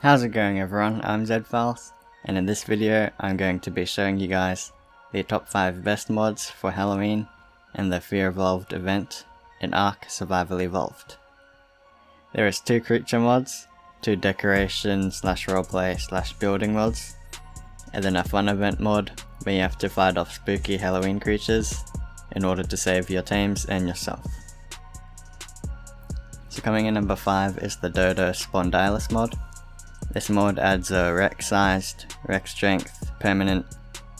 How's it going everyone, I'm Zedfiles, and in this video I'm going to be showing you guys the top 5 best mods for Halloween and the Fear Evolved event in Ark Survival Evolved. There is 2 creature mods, 2 decoration slash roleplay slash building mods, and then a fun event mod where you have to fight off spooky Halloween creatures in order to save your tames and yourself. So coming in number 5 is the Dodo Spondylus mod. This mod adds a Rex sized, Rex strength, permanent,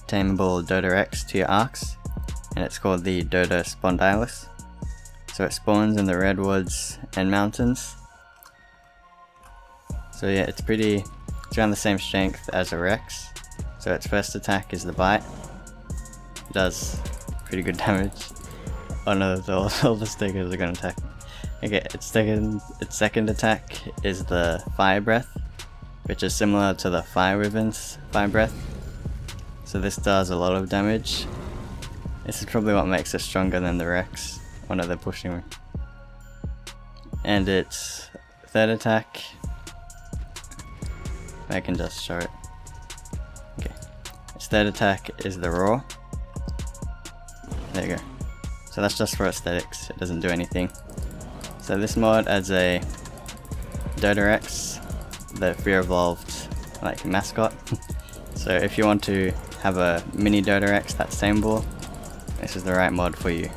tameable Dodo Rex to your arcs, and it's called the Dodo Spondylus. So it spawns in the redwoods and mountains. So yeah, it's around the same strength as a Rex. So its first attack is the bite. It does pretty good damage. Oh no, all the stickers are gonna attack me. Okay, its second attack is the Fire Breath, which is similar to the Fire Wyvern's Fire Breath. So this does a lot of damage. This is probably what makes it stronger than the Rex. Oh no, they're pushing me. And its third attack, I can just show it. Okay, its third attack is the Roar. There you go. So that's just for aesthetics, it doesn't do anything. So this mod adds a Dodo Rex, the Fear Evolved mascot. So if you want to have a mini Dodo Rex that's tameable, this is the right mod for you.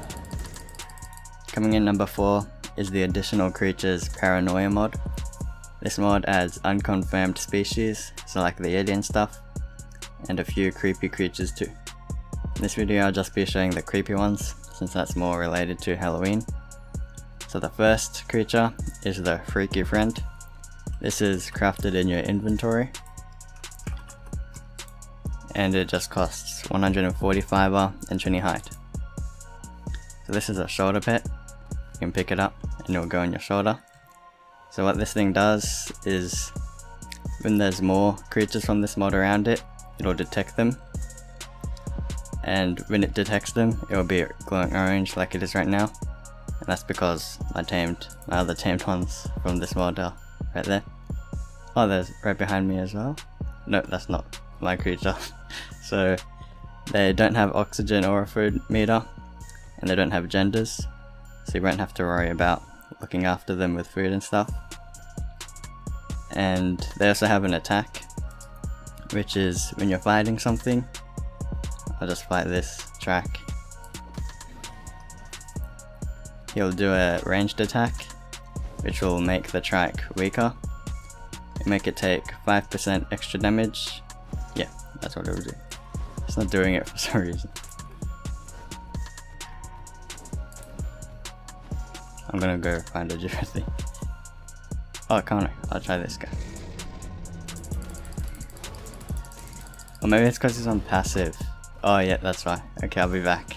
Coming in number 4 is the Additional Creatures Paranoia mod. This mod adds unconfirmed species, so like the alien stuff, and a few creepy creatures too. In this video I'll just be showing the creepy ones, since that's more related to Halloween. So the first creature is the Freaky Friend. This is crafted in your inventory, and it just costs 140 fiber and 20 height. So this is a shoulder pet. You can pick it up and it will go on your shoulder. So what this thing does is, when there's more creatures from this mod around it, it'll detect them, and when it detects them it will be glowing orange like it is right now, and that's because my other tamed ones from this mod are right there. Oh, there's right behind me as well. No, that's not my creature. So they don't have oxygen or a food meter, and they don't have genders, so you won't have to worry about looking after them with food and stuff. And they also have an attack, which is when you're fighting something. I'll just fight this track. He'll do a ranged attack, which will make the track weaker. It'll make it take 5% extra damage. Yeah, that's what it will do. It's not doing it for some reason. I'm gonna go find a different thing. Oh, can't I? I'll try this guy. Or maybe it's because he's on passive. Oh yeah, that's right. Okay, I'll be back.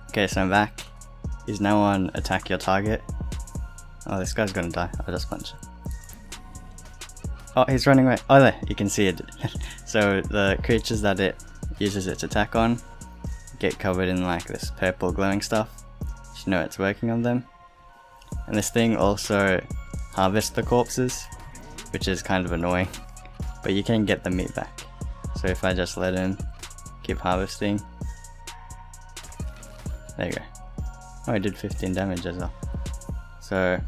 Okay, so I'm back. He's now on attack your target. Oh, this guy's gonna die. I'll just punch him. Oh, he's running away. Oh, there, you can see it. So the creatures that it uses its attack on get covered in this purple glowing stuff. You know it's working on them. And this thing also harvests the corpses, which is kind of annoying, but you can get the meat back. So if I just let him keep harvesting, there you go. Oh, he did 15 damage as well. So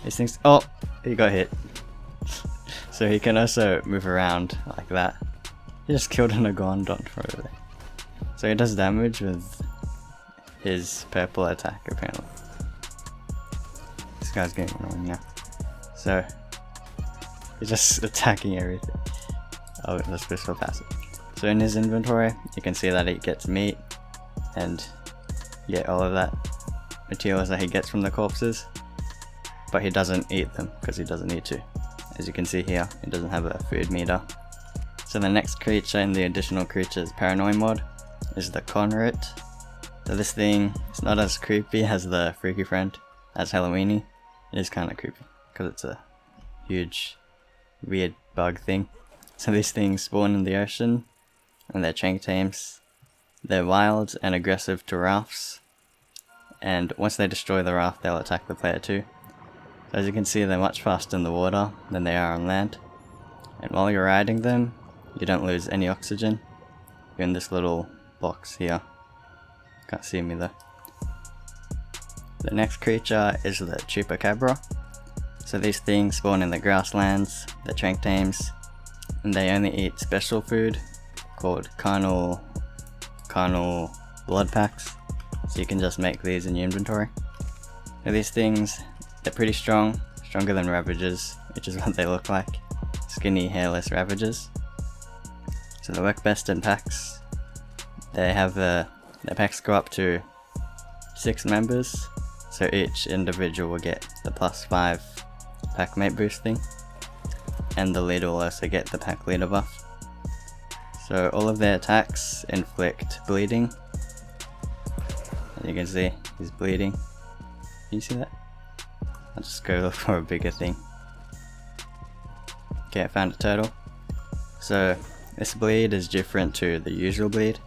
these things, oh, he got hit. So he can also move around like that. He just killed an Agondon from over there. So he does damage with his purple attack apparently. This guy's getting annoying now. So he's just attacking everything. Oh, let's go so passive. So in his inventory you can see that he gets meat and all of that materials that he gets from the corpses, but he doesn't eat them because he doesn't need to. As you can see here, he doesn't have a food meter. So the next creature in the Additional Creatures Paranoia mod is the Conrit. So this thing is not as creepy as the Freaky Friend, as Halloweeny. It is kind of creepy because it's a huge weird bug thing. So these things spawn in the ocean, and they're trank tames. They're wild and aggressive to rafts, and once they destroy the raft they'll attack the player too. So as you can see, they're much faster in the water than they are on land. And while you're riding them, you don't lose any oxygen. You're in this little box here. Can't see me though. The next creature is the chupacabra. So these things spawn in the grasslands, the trank tames, and they only eat special food called carnal blood packs. So you can just make these in your inventory. Now these things, they're pretty strong, stronger than Ravagers, which is what they look like. Skinny, hairless Ravagers. So they work best in packs. They have their packs go up to 6 members, so each individual will get the +5 pack mate boost thing, and the leader will also get the pack leader buff. So all of their attacks inflict bleeding. And you can see he's bleeding. Can you see that? I'll just go look for a bigger thing. Okay, I found a turtle. So this bleed is different to the usual bleed.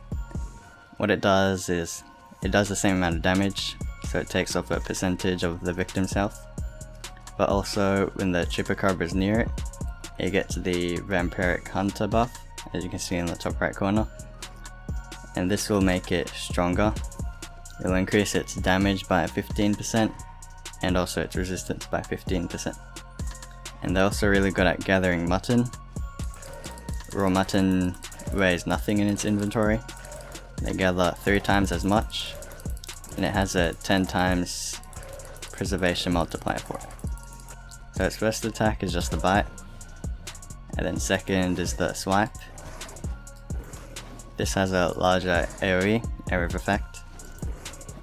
What it does is, it does the same amount of damage, so it takes off a percentage of the victim's health. But also, when the chupacabra is near it, it gets the vampiric hunter buff, as you can see in the top right corner. And this will make it stronger. It will increase its damage by 15%, and also its resistance by 15%. And they're also really good at gathering mutton. Raw mutton weighs nothing in its inventory. They gather 3 times as much, and it has a 10 times preservation multiplier for it. So its first attack is just the bite, and then second is the swipe. This has a larger AoE, area of effect,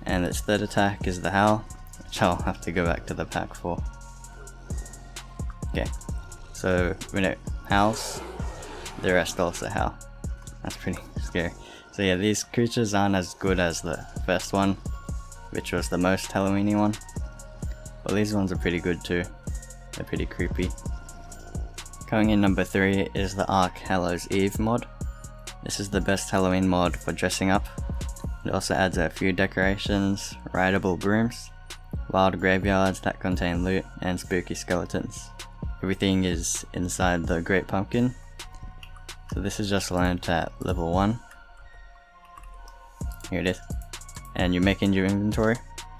and its third attack is the howl, which I'll have to go back to the pack for. Okay, so when it howls, the rest also howl. That's pretty scary. So yeah, these creatures aren't as good as the first one, which was the most Halloweeny one, but these ones are pretty good too. They're pretty creepy. Coming in number 3 is the Ark Hallows Eve mod. This is the best Halloween mod for dressing up. It also adds a few decorations, rideable brooms, wild graveyards that contain loot, and spooky skeletons. Everything is inside the Great Pumpkin. So this is just learned at level 1. Here it is. And you make in your inventory,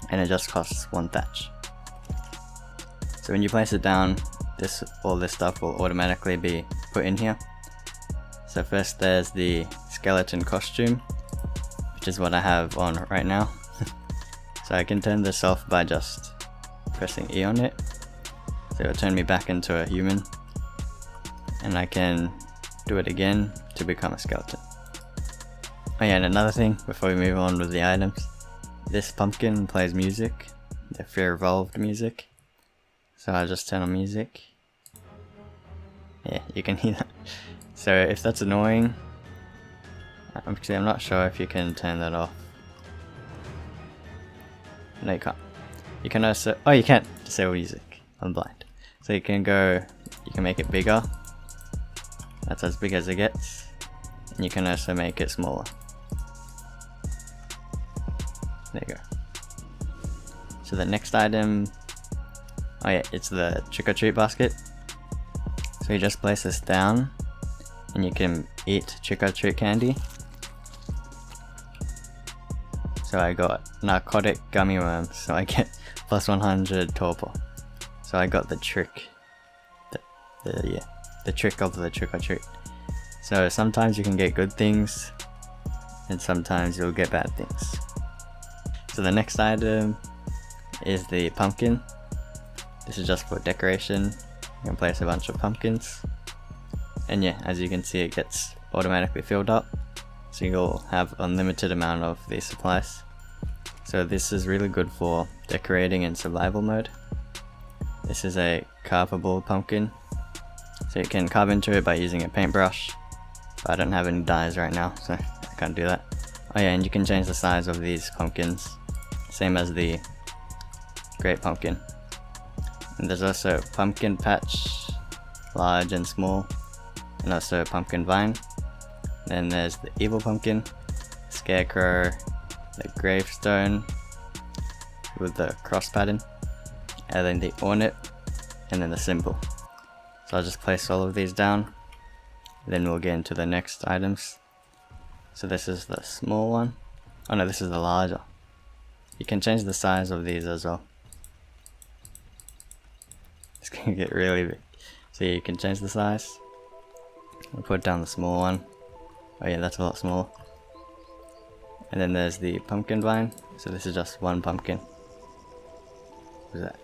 and it just costs 1 thatch. So when you place it down, all this stuff will automatically be put in here. So first there's the skeleton costume, which is what I have on right now. So I can turn this off by just pressing E on it. So it'll turn me back into a human. And I can do it again to become a skeleton. Oh yeah, and another thing before we move on with the items. This pumpkin plays music, the Fear Evolved music. So I'll just turn on music. Yeah, you can hear that. So if that's annoying, actually I'm not sure if you can turn that off. No, you can't. You can also, oh you can't disable music. I'm blind. So you can make it bigger. That's as big as it gets. And you can also make it smaller. There you go. So the next item, oh yeah, it's the trick or treat basket. So you just place this down and you can eat trick or treat candy. So I got narcotic gummy worms, so I get plus 100 torpor. So I got the trick. The trick of the trick or treat. So sometimes you can get good things, and sometimes you'll get bad things. So the next item is the pumpkin. This is just for decoration. You can place a bunch of pumpkins. And yeah, as you can see, it gets automatically filled up. So you'll have unlimited amount of these supplies. So this is really good for decorating in survival mode. This is a carvable pumpkin. So you can carve into it by using a paintbrush. But I don't have any dyes right now, so I can't do that. Oh yeah, and you can change the size of these pumpkins. Same as the Great Pumpkin. And there's also Pumpkin Patch, large and small. And also Pumpkin Vine. Then there's the Evil Pumpkin, Scarecrow, the Gravestone with the cross pattern, and then the Ornate and then the symbol. So I'll just place all of these down, then we'll get into the next items. So this is the small one. Oh no, this is the larger. You can change the size of these as well. It's gonna get really big. So you can change the size. I'll put down the small one. Oh yeah, that's a lot smaller. And then there's the pumpkin vine. So this is just one pumpkin. What is that?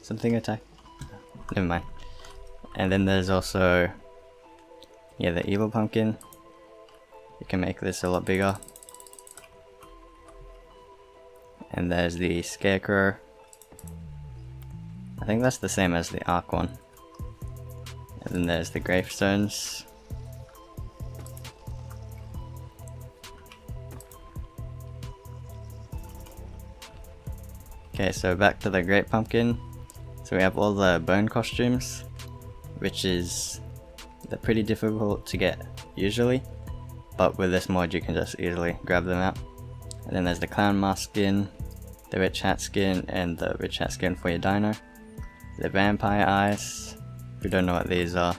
Something attack? Never mind. And then there's also, yeah, the evil pumpkin. You can make this a lot bigger. And there's the scarecrow. I think that's the same as the arc one. And then there's the gravestones. Okay, so back to the great pumpkin. So we have all the bone costumes, which is, they're pretty difficult to get usually, but with this mod you can just easily grab them out. And then there's the clown mask skin, the witch hat skin, and the witch hat skin for your dino. The vampire eyes, if you don't know what these are,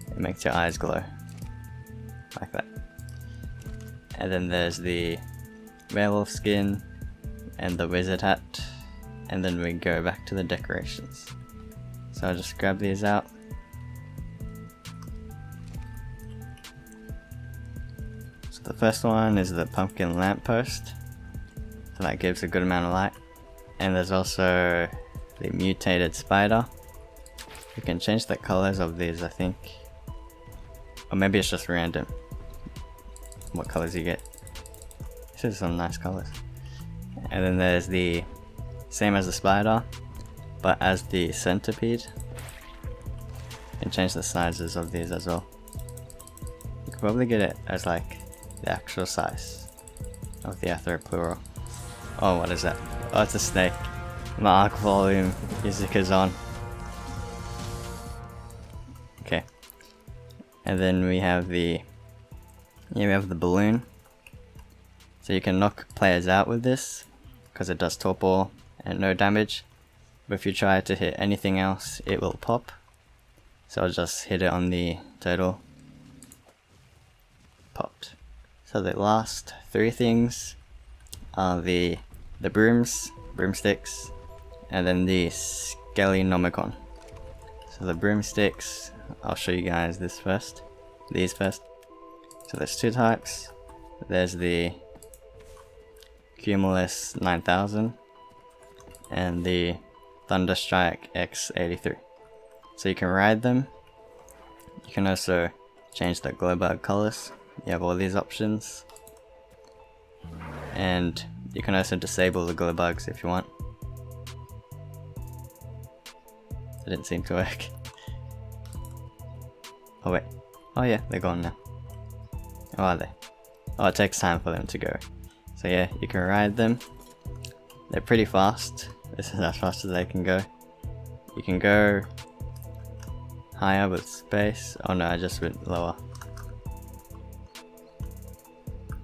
it makes your eyes glow, like that. And then there's the werewolf skin, and the wizard hat, and then we go back to the decorations. So I'll just grab these out. So the first one is the pumpkin lamppost, so that gives a good amount of light. And there's also the mutated spider. You can change the colors of these, I think, or maybe it's just random what colors you get. This is some nice colors. And then there's the same as the spider, but as the centipede. You can change the sizes of these as well. You could probably get it as like the actual size of the Arthropleural. Oh, what is that? Oh, it's a snake. My arc volume music is on. Okay. And then we have the balloon. So you can knock players out with this, because it does torpor and no damage. But if you try to hit anything else, it will pop. So I'll just hit it on the turtle. Popped. So the last three things are the broomsticks, and then the Skelenomicon. So the broomsticks, I'll show you guys these first. So there's two types. There's the Cumulus 9000 and the Thunderstrike X83. So you can ride them. You can also change the glowbug colors. You have all these options. And you can also disable the glowbugs if you want. It didn't seem to work. Oh wait. Oh yeah, they're gone now. How are they? Oh, it takes time for them to go. So yeah, you can ride them. They're pretty fast. This is as fast as they can go. You can go higher with space. Oh no, I just went lower.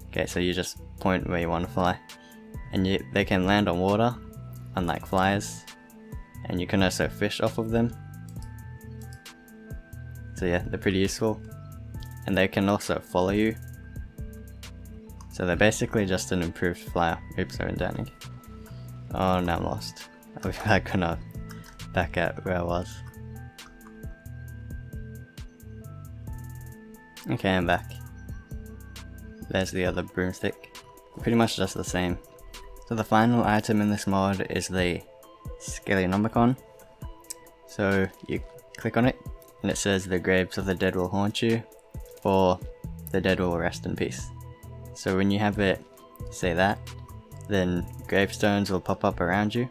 Okay, so you just point where you want to fly. And they can land on water, unlike flyers. And you can also fish off of them. So yeah, they're pretty useful. And they can also follow you. So they're basically just an improved flyer. Oops, I went down again. Oh, now I'm lost. I'll be back at where I was. Okay, I'm back. There's the other broomstick. Pretty much just the same. So the final item in this mod is the Skelenomicon. So you click on it and it says the graves of the dead will haunt you, or the dead will rest in peace. So when you have it say that, then gravestones will pop up around you,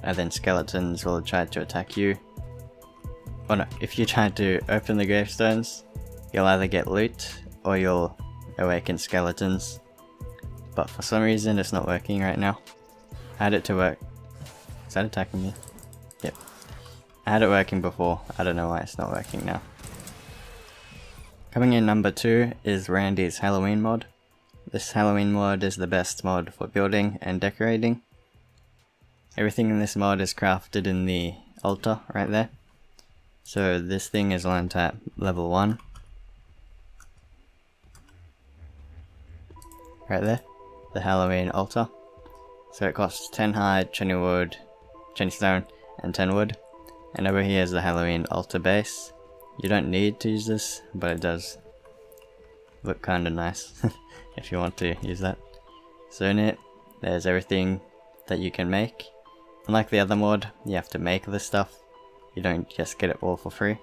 and then skeletons will try to attack you. Oh no, if you try to open the gravestones, you'll either get loot or you'll awaken skeletons. But for some reason it's not working right now. I had it to work. Is that attacking me? Yep. I had it working before, I don't know why it's not working now. Coming in number 2 is Randi's Halloween mod. This Halloween mod is the best mod for building and decorating. everything in this mod is crafted in the altar right there. So this thing is learned at level 1. Right there, the Halloween altar. So it costs 10 hide, 20 wood, 20 stone, and 10 wood. And over here is the Halloween altar base. You don't need to use this, but it does look kinda nice if you want to use that. So in it, there's everything that you can make. Unlike the other mod, you have to make this stuff. You don't just get it all for free.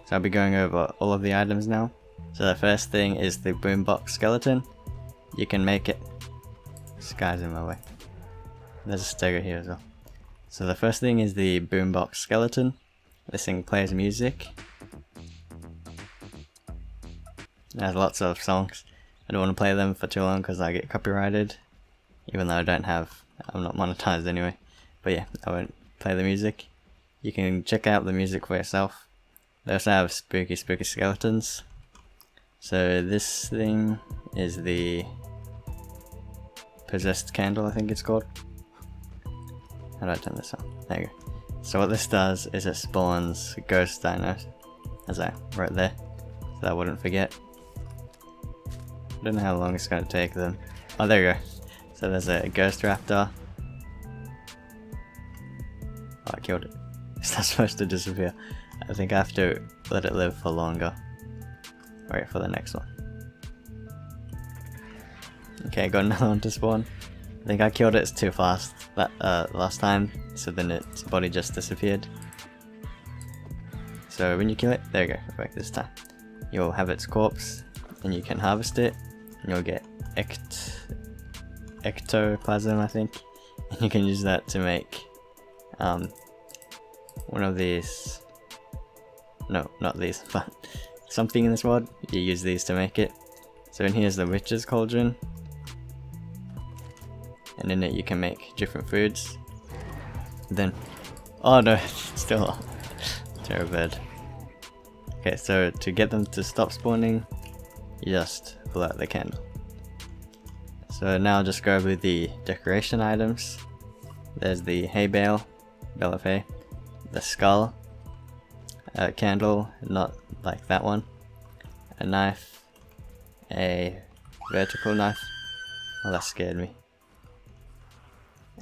So I'll be going over all of the items now. So the first thing is the BoomBox Skeleton. You can make it. This guy's in my way. There's a stego here as well. So the first thing is the BoomBox Skeleton. This thing plays music. It has lots of songs. I don't want to play them for too long because I get copyrighted. Even though I'm not monetized anyway. But yeah, I won't play the music. You can check out the music for yourself. They also have spooky skeletons. So this thing is the possessed candle, I think it's called. How do I turn this on? There you go. So what this does is it spawns ghost dinos, as I wrote there, so I wouldn't forget. I don't know how long it's going to take them. Oh, there you go. So there's a ghost raptor. Oh, I killed it. It's not supposed to disappear. I think I have to let it live for longer. Wait for the next one. Okay, got another one to spawn. I think I killed it too fast that last time, so then its body just disappeared. So when you kill it, there you go, right this time. You'll have its corpse, and you can harvest it, and you'll get ectoplasm, I think. And you can use that to make one of these. No, not these, but something in this mod. You use these to make it. So in here is the witch's cauldron. And in it you can make different foods. Then, oh no, still terrible bird. Okay, so to get them to stop spawning, you just pull out the candle. So now I'll just go over the decoration items. There's the hay bale of hay, the skull, a candle, not like that one, a knife, a vertical knife. Oh, that scared me.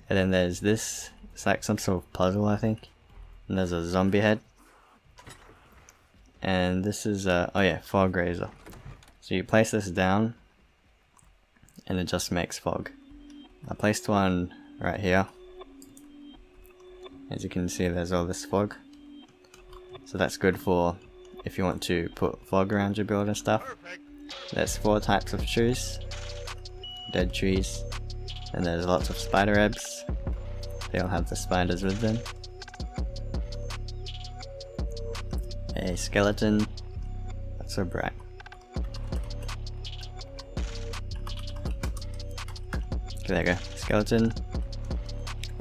And then there's this, it's like some sort of puzzle, I think. And there's a zombie head. And this is oh yeah, fog razor. So you place this down, and it just makes fog. I placed one right here. As you can see, there's all this fog. So that's good for if you want to put fog around your build and stuff. There's 4 types of trees. Dead trees. And there's lots of spider webs. They all have the spiders with them. A skeleton. That's so bright. Okay, there you go. Skeleton.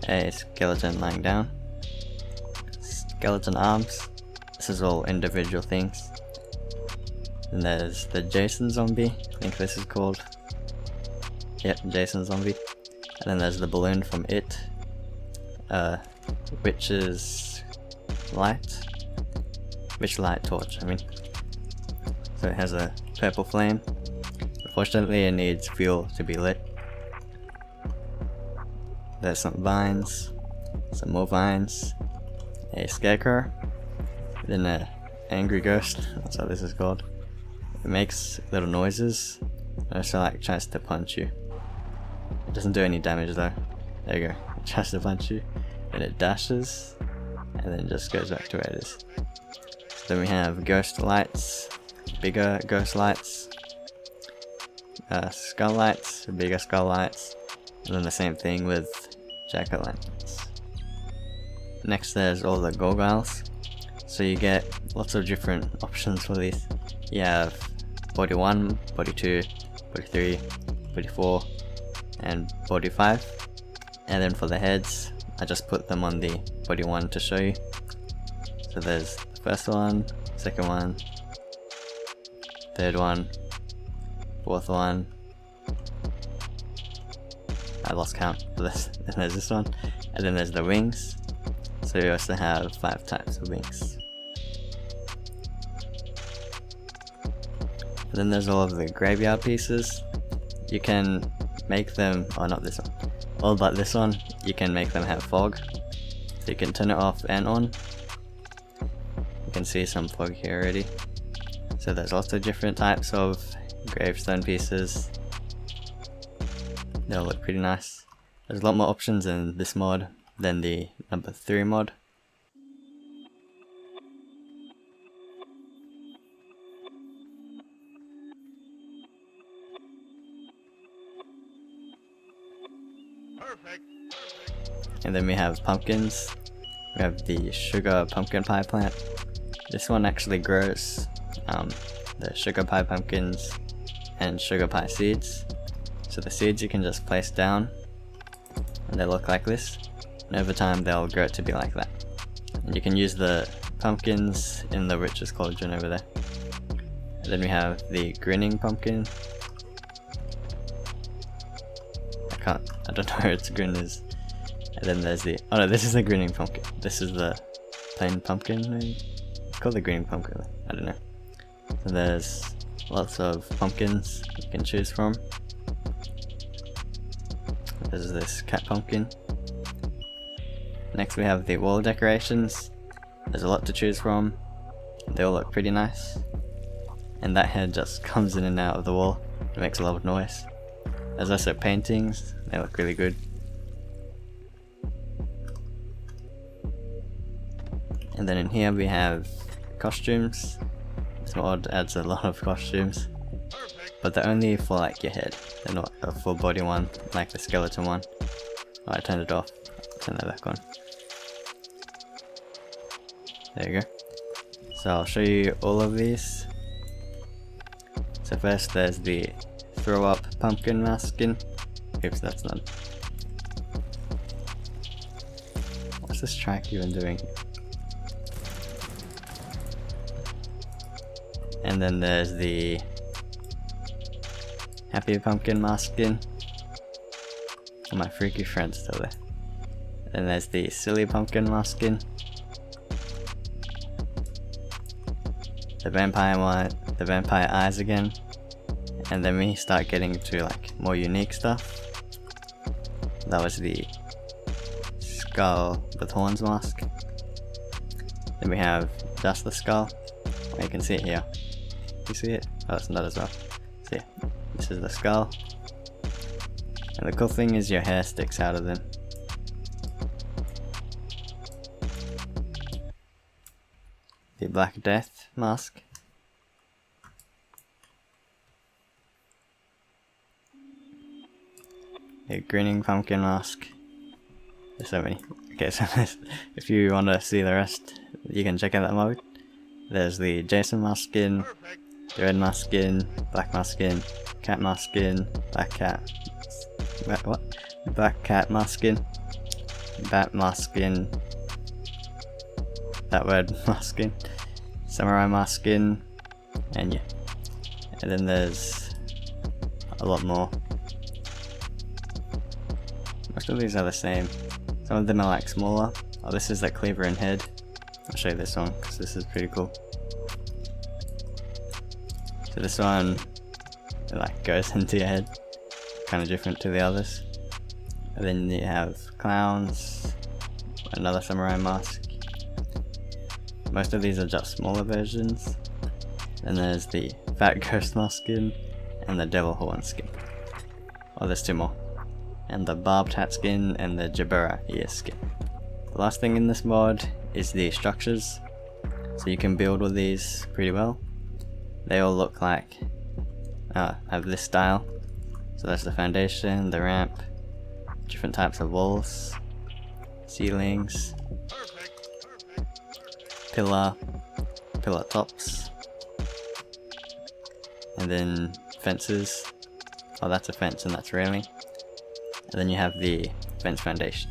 A skeleton lying down. Skeleton arms. This is all individual things. And there's the Jason zombie. I think this is called. Yep, Jason zombie. And then there's the balloon from It. Witch's light. Witch light torch, I mean. So it has a purple flame. Unfortunately, it needs fuel to be lit. There's some vines. Some more vines. A scarecrow. Then an angry ghost. That's what this is called. It makes little noises. And also like tries to punch you. It doesn't do any damage though. There you go. It tries to punch you. Then it dashes. And then just goes back to where it is. So then we have ghost lights. Bigger ghost lights. Skull lights. Bigger skull lights. And then the same thing with jack-o'-lanterns. Next there's all the gargoyles. So you get lots of different options for these. You have body 1, body 2, body 3, body 4, and body 5. And then for the heads, I just put them on the body 1 to show you. So there's the first one, second one, third one, fourth one. I lost count for this. And there's this one. And then there's the wings. So you also have 5 types of wings. And then there's all of the graveyard pieces. You can make them, oh not this one, all but this one, you can make them have fog. So you can turn it off and on. You can see some fog here already. So there's also different types of gravestone pieces. They'll look pretty nice. There's a lot more options in this mod than the number 3 mod. And then we have pumpkins. We have the sugar pumpkin pie plant. This one actually grows the sugar pie pumpkins and sugar pie seeds. So the seeds you can just place down and they look like this, and over time they'll grow to be like that. And you can use the pumpkins in the witch's cauldron over there. And then we have the grinning pumpkin. I don't know where its grin is. And then there's the, oh no, this is the grinning pumpkin. This is the plain pumpkin, maybe? It's called the grinning pumpkin, I don't know. So there's lots of pumpkins you can choose from. There's this cat pumpkin. Next we have the wall decorations. There's a lot to choose from. They all look pretty nice. And that head just comes in and out of the wall. It makes a lot of noise. There's also paintings. They look really good. And then in here we have costumes. This mod adds a lot of costumes, but they're only for like your head. They're not a full body one like the skeleton one. Oh, I turned it off. I'll turn that back on. There you go. So I'll show you all of these. So first there's the throw up pumpkin mask skin. Oops, that's not. What's this track even doing? And then there's the happy pumpkin mask skin. Oh, my freaky friend's still there. Then there's the silly pumpkin mask skin. The vampire one, the vampire eyes again. And then we start getting to like more unique stuff. That was the skull with horns mask. Then we have just the skull. Oh, you can see it here. You see it? Oh, it's not as well. See, this is the skull. And the cool thing is your hair sticks out of them. The Black Death mask. A grinning pumpkin mask. There's so many. Okay, so if you want to see the rest, you can check out that mod. There's the Jason mask skin, the red mask skin, black mask skin, cat mask skin, black cat. What? Black cat mask skin, bat mask skin, that word mask skin, samurai mask skin, and yeah. And then there's a lot more. Most of these are the same. Some of them are like smaller. Oh, this is like cleaver and head. I'll show you this one because this is pretty cool. So this one, it like goes into your head, kind of different to the others. And then you have clowns, another samurai mask. Most of these are just smaller versions. Then there's the fat ghost mask skin and the devil horn skin. Oh, there's 2 more. And the barbed hat skin and the Jabura ear skin. The last thing in this mod is the structures. So you can build with these pretty well. They all look like, have this style. So that's the foundation, the ramp, different types of walls, ceilings, pillar tops, and then fences. Oh, that's a fence and that's railing. And then you have the fence foundation.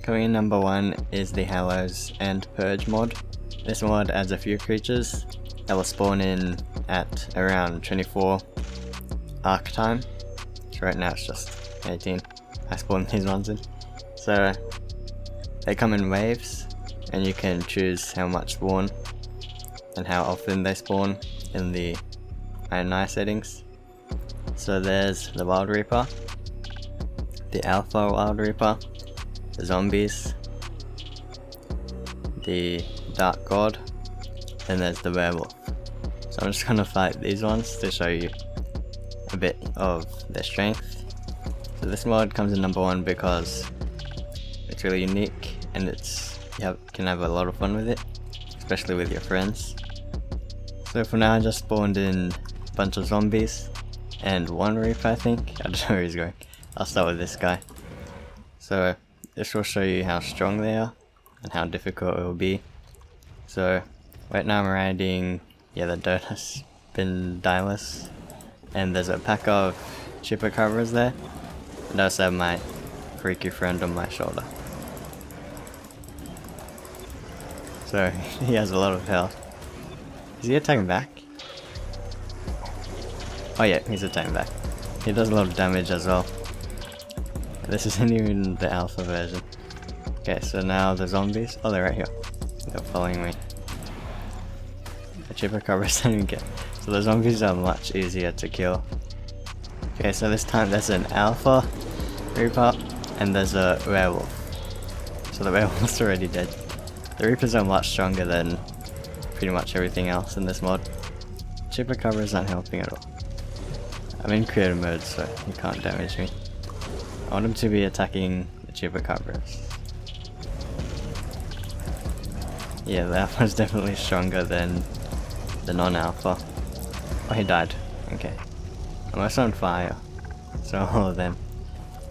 Coming in number 1 is the Hallows and Purge mod. This mod adds a few creatures that will spawn in at around 24 arc time. So right now it's just 18. I spawned these ones in. So They come in waves, and you can choose how much spawn and how often they spawn in the INI settings. So there's the Wild Reaper, the Alpha Wild Reaper, the Zombies, the Dark God, and there's the Werewolf. So I'm just gonna fight these ones to show you a bit of their strength. So this mod comes in number 1 because it's really unique and you can have a lot of fun with it, especially with your friends. So for now I just spawned in a bunch of zombies and 1 Reaper, I think. I don't know where he's going. I'll start with this guy. So this will show you how strong they are and how difficult it will be. So right now I'm riding the Donut Spin Dialis, and there's a pack of chupacabras there, and I also have my freaky friend on my shoulder. So he has a lot of health. Is he attacking back? Oh yeah, he's attacking back. He does a lot of damage as well. This isn't even the alpha version. Okay, so now the zombies. Oh, they're right here. They're following me. The chupacabras don't even get. So the zombies are much easier to kill. Okay, so this time there's an alpha Reaper and there's a werewolf. So the werewolf's already dead. The Reapers are much stronger than pretty much everything else in this mod. Chupacabras aren't helping at all. I'm in creative mode, so he can't damage me. I want him to be attacking the chupacabras. Yeah, the alpha is definitely stronger than the non-alpha. Oh, he died. Okay. I'm also on fire. So all of them.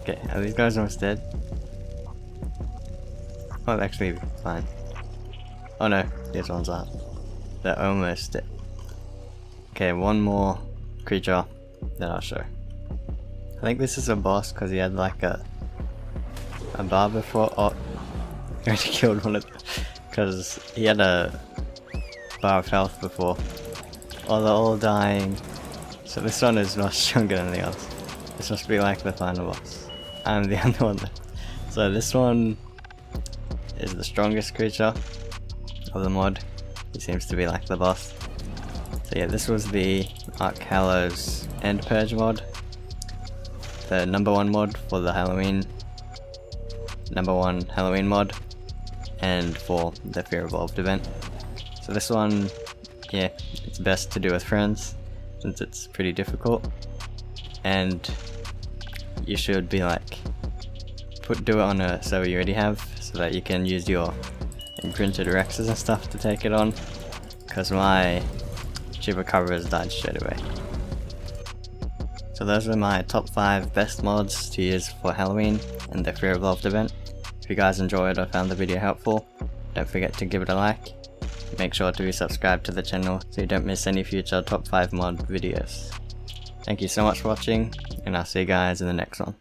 Okay, are these guys almost dead? Oh, they're actually fine. Oh no, these ones aren't. They're almost dead. Okay, one more creature that I'll show. I think this is a boss because he had like a bar before. Oh, I already killed one of them because he had a bar of health before. Oh, they're all dying. So this one is much stronger than the others. This must be like the final boss. I'm the only one left. So this one is the strongest creature of the mod. He seems to be like the boss. So yeah, this was the Ark Hallows End Purge mod. The number 1 mod for the number 1 Halloween mod, and for the Fear Evolved event. So this one, yeah, it's best to do with friends since it's pretty difficult, and you should be like do it on a server you already have so that you can use your imprinted Rexes and stuff to take it on, because my chupacabras died straight away. So those are my top 5 best mods to use for Halloween and the Fear Evolved event. If you guys enjoyed or found the video helpful, don't forget to give it a like. Make sure to be subscribed to the channel so you don't miss any future top 5 mod videos. Thank you so much for watching, and I'll see you guys in the next one.